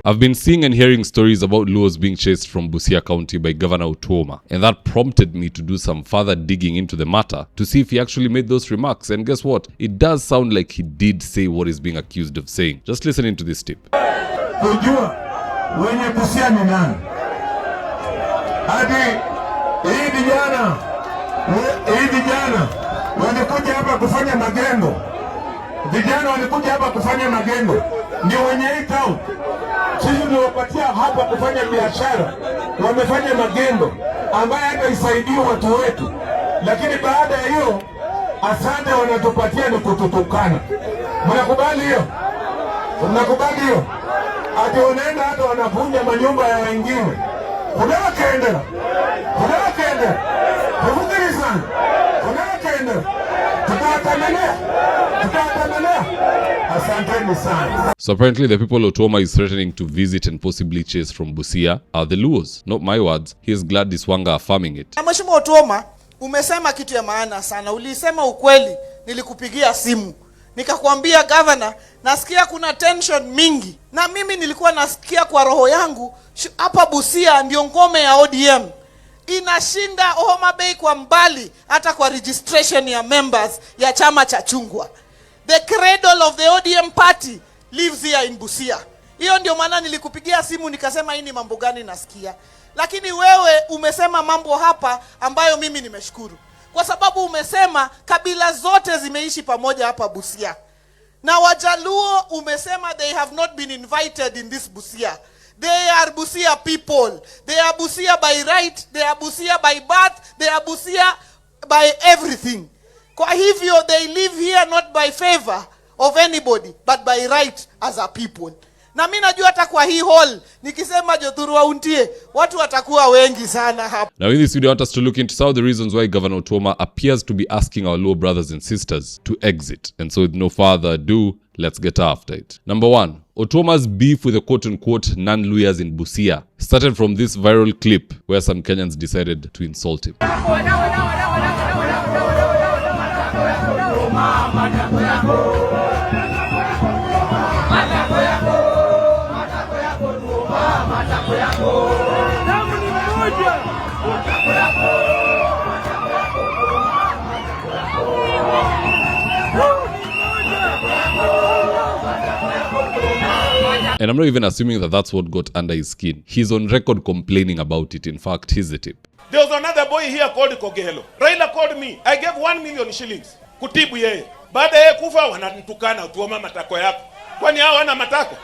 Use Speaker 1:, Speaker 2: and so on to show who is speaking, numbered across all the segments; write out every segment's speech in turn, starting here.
Speaker 1: I've been seeing and hearing stories about Luos being chased from Busia County by Governor Otwoma, and that prompted me to do some further digging into the matter to see if he actually made those remarks. And guess what? It does sound like he did say what he's being accused of saying. Just listen into this tip.
Speaker 2: Kujua wenye Busia ni nani? Hadi hii vijana walikuja hapa kufanya magendo. Vijana walikuja hapa kufanya magendo. Ndio wenye hii town. Sisi tunawapatia hapa kufanya biashara. Wamefanya magendo ambaye hata isaidie watu wetu. Lakini baada ya hiyo asante wanatupatia ni kututukana. Mnakubali hiyo? Mnakubali hiyo? Ati wanaenda hata wanavunja manyumba ya wengine. Kunawakenda. Kufukiri sana. Kunawakenda.
Speaker 1: So apparently the people Otwoma is threatening to visit and possibly chase from Busia are the Luos. Not my words. Here's Gladys Wanga affirming it.
Speaker 3: Mheshimiwa Otwoma, umesema kitu ya maana sana. Ulisema ukweli, nilikupigia simu. Nikakwambia governor, nasikia kuna tension mingi. Na mimi nilikuwa nasikia kwa roho yangu, hapa Busia ndio ngome ya ODM. Inashinda Homa Bay kwa mbali, hata kwa registration ya members ya chama cha chungwa. The cradle of the ODM party lives here in Busia. Hiyo ndio maana nilikupigia simu nikasema hii ni mambo gani nasikia. Lakini wewe umesema mambo hapa ambayo mimi nimeshukuru. Kwa sababu umesema kabila zote zimeishi pamoja hapa Busia. Na Wajaluo umesema they have not been invited in this Busia. They are Busia people. They are Busia by right. They are Busia by birth. They are Busia by everything. Kwa hivyo they live here not by favor of anybody, but by right as a people. Na mimi najua hata kwa hii hall nikisema Jothuru wauntie watu watakuwa wengi sana hapa.
Speaker 1: Now in this video I want us to look into some of the reasons why Governor Otwoma appears to be asking our Luo brothers and sisters to exit. And so with no further ado, let's get after it. Number 1. Otwoma's beef with the quote-unquote non-Luyas in Busia started from this viral clip where some Kenyans decided to insult him. And I'm not even assuming that that's what got under his skin. He's on record complaining about it. In fact, here's the tip.
Speaker 4: There was another boy here called Kogelo. Raila called me. I gave 1 million shillings. Kutibu yeye. Baada yeye kufa wananitukana Otwoma matako yako. Kwani hao wana matako?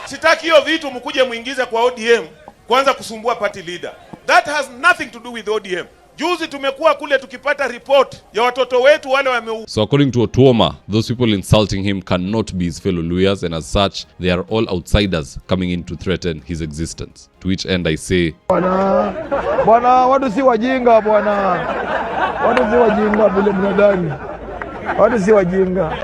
Speaker 4: Sitaki hiyo vitu mkuje muingize kwa ODM kwanza kusumbua party leader. That has nothing to do with ODM. Juzi tumekuwa kule tukipata report ya watoto wetu wale wame.
Speaker 1: So according to Otwoma, those people insulting him cannot be his fellow Luyas, and as such, they are all outsiders coming in to threaten his existence. To which end I say,
Speaker 5: Bwana, watu si wajinga bwana. Watu si wajinga vile mnadhani.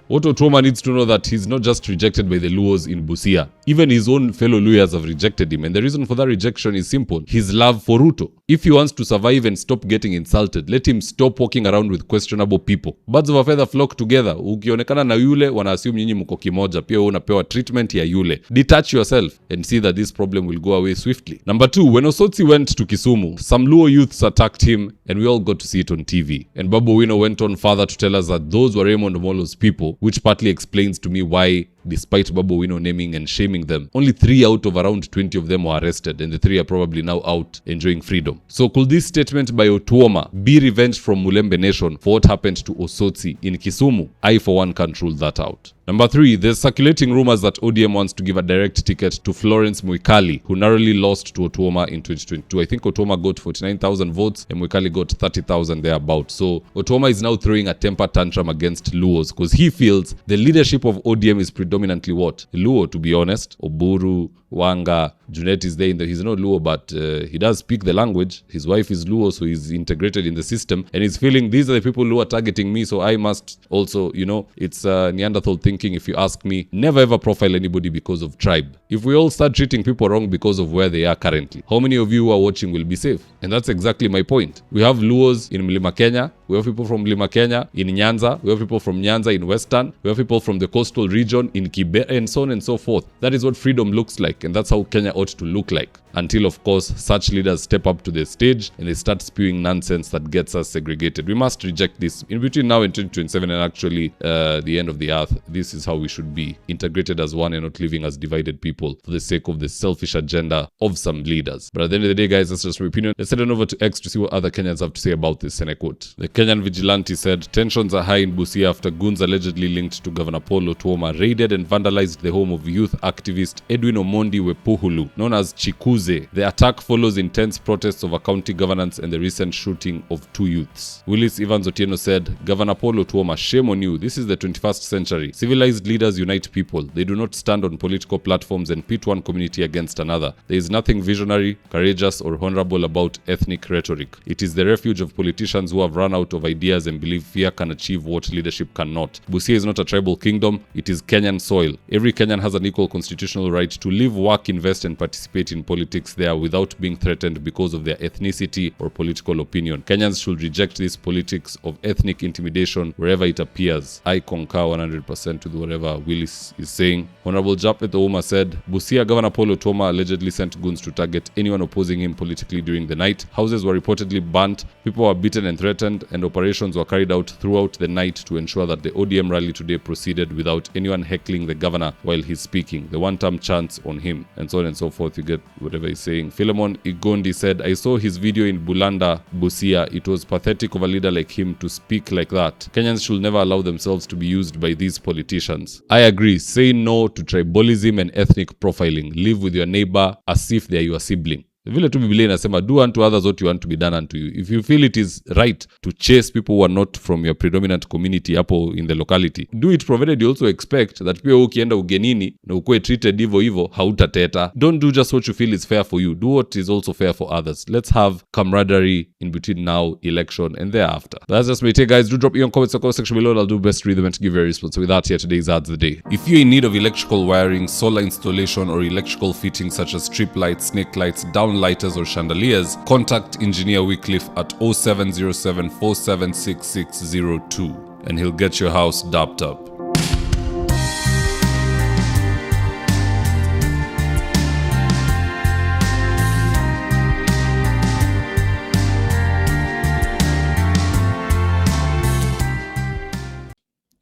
Speaker 1: What Otwoma needs to know that he's not just rejected by the Luos in Busia. Even his own fellow Luyas have rejected him, and the reason for that rejection is simple. His love for Ruto. If he wants to survive and stop getting insulted, let him stop walking around with questionable people. Birds of a feather flock together. Ukionekana na yule, wana assume nyinyi mko kimoja. Pia unapewa treatment ya yule. Detach yourself and see that this problem will go away swiftly. Number 2, when Osotsi went to Kisumu, some Luo youths attacked him, and we all got to see it on TV. And Babu Owino went on further to tell us that those were Raymond Omolo's people, which partly explains to me why, despite Babu Owino naming and shaming them, only 3 out of around 20 of them were arrested, and the 3 are probably now out enjoying freedom. So could this statement by Otwoma be revenge from Mulembe Nation for what happened to Osotsi in Kisumu? I for one can't rule that out. Number 3, there's circulating rumors that ODM wants to give a direct ticket to Florence Mwikali, who narrowly lost to Otwoma in 2022. I think Otwoma got 49,000 votes and Mwikali got 30,000 thereabout. So Otwoma is now throwing a temper tantrum against Luos because he feels the leadership of ODM is predominantly what? Luo, to be honest. Oburu, Wanga, Junet is there. He's not Luo, but he does speak the language. His wife is Luo, so he's integrated in the system. And he's feeling these are the people who are targeting me, so I must also, it's a Neanderthal thinking, if you ask me. Never ever profile anybody because of tribe. If we all start treating people wrong because of where they are currently, how many of you who are watching will be safe? And that's exactly my point. We have Luos in Mlima Kenya, we have people from Mlima Kenya in Nyanza, we have people from Nyanza in Western, we have people from the coastal region in Kibera, and so on and so forth. That is what freedom looks like, and that's how Kenya ought to look like. Until, of course, such leaders step up to the stage and they start spewing nonsense that gets us segregated. We must reject this. In between now and 2027 and actually the end of the earth, this is how we should be, integrated as one and not living as divided people for the sake of the selfish agenda of some leaders. But at the end of the day, guys, that's just my opinion. Let's head on over to X to see what other Kenyans have to say about this, and I quote. The Kenyan vigilante said, tensions are high in Busia after goons allegedly linked to Governor Paul Otwoma raided and vandalized the home of youth activist Edwin Omondi Wepuhulu, known as Chikuze. The attack follows intense protests over county governance and the recent shooting of 2 youths. Willis Evans Otieno said, Governor Paul Otwoma, shame on you. This is the 21st century. Civilized leaders unite people. They do not stand on political platforms and pit one community against another. There is nothing visionary, courageous, or honorable about ethnic rhetoric. It is the refuge of politicians who have run out of ideas and believe fear can achieve what leadership cannot. Busia is not a tribal kingdom. It is Kenyan soil. Every Kenyan has an equal constitutional right to live, work, invest, and participate in politics there without being threatened because of their ethnicity or political opinion. Kenyans should reject this politics of ethnic intimidation wherever it appears. I concur 100% with whatever Willis is saying. Honorable Japhet Ouma said, Busia Governor Paul Otwoma allegedly sent goons to target anyone opposing him politically during the night. Houses were reportedly burnt, people were beaten and threatened, and operations were carried out throughout the night to ensure that the ODM rally today proceeded without anyone heckling the governor while he's speaking. The one-time chants on him, and so on and so forth. You get whatever he's saying. Philemon Igondi said, I saw his video in Bulanda, Busia. It was pathetic of a leader like him to speak like that. Kenyans should never allow themselves to be used by these politicians. I agree. Say no to tribalism and ethnic profiling. Live with your neighbor as if they are your sibling. Vile tu Biblia inasema, do unto others what you want to be done unto you. If you feel it is right to chase people who are not from your predominant community hapo in the locality, do it, provided you also expect that pia ukienda ugenini na ukue treated hivyo hautateta. Don't do just what you feel is fair for you. Do what is also fair for others. Let's have camaraderie in between now, election, and thereafter. That's just my take, guys. Do drop your comments in the comment section below. I'll do best to read them and to give you a response. So with that, here today's ads of the day. If you're in need of electrical wiring, solar installation, or electrical fittings such as strip lights, snake lights, downlighters, or chandeliers, contact Engineer Wycliffe at 0707 476602 and he'll get your house dapped up.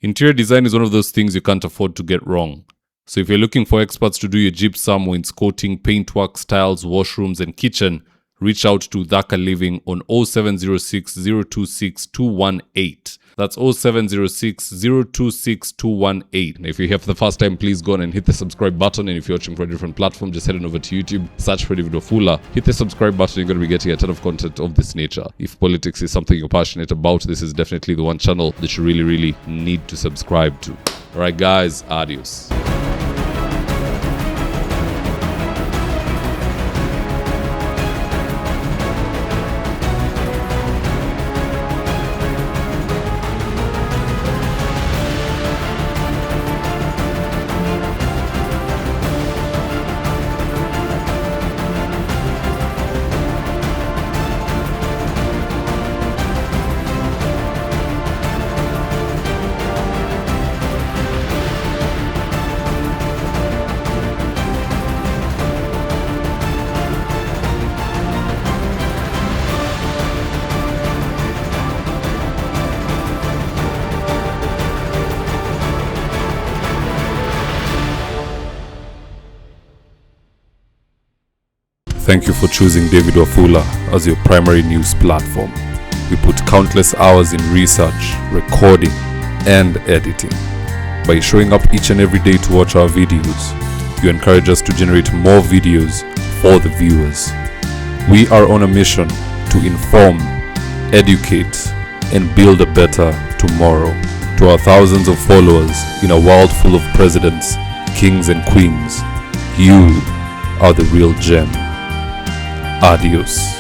Speaker 1: Interior design is one of those things you can't afford to get wrong. So if you're looking for experts to do your gypsum, wainscoting, paintwork, tiles, washrooms, and kitchen, reach out to Dhaka Living on 0706 026 218. That's 0706 026 218. If you're here for the first time, please go on and hit the subscribe button. And if you're watching from a different platform, just head on over to YouTube, search for David Wafula, hit the subscribe button. You're going to be getting a ton of content of this nature. If politics is something you're passionate about, this is definitely the one channel that you really need to subscribe to. Alright guys, adios. Thank you for choosing David Wafula as your primary news platform. We put countless hours in research, recording, and editing. By showing up each and every day to watch our videos, you encourage us to generate more videos for the viewers. We are on a mission to inform, educate, and build a better tomorrow. To our thousands of followers in a world full of presidents, kings, and queens, you are the real gem. Adios.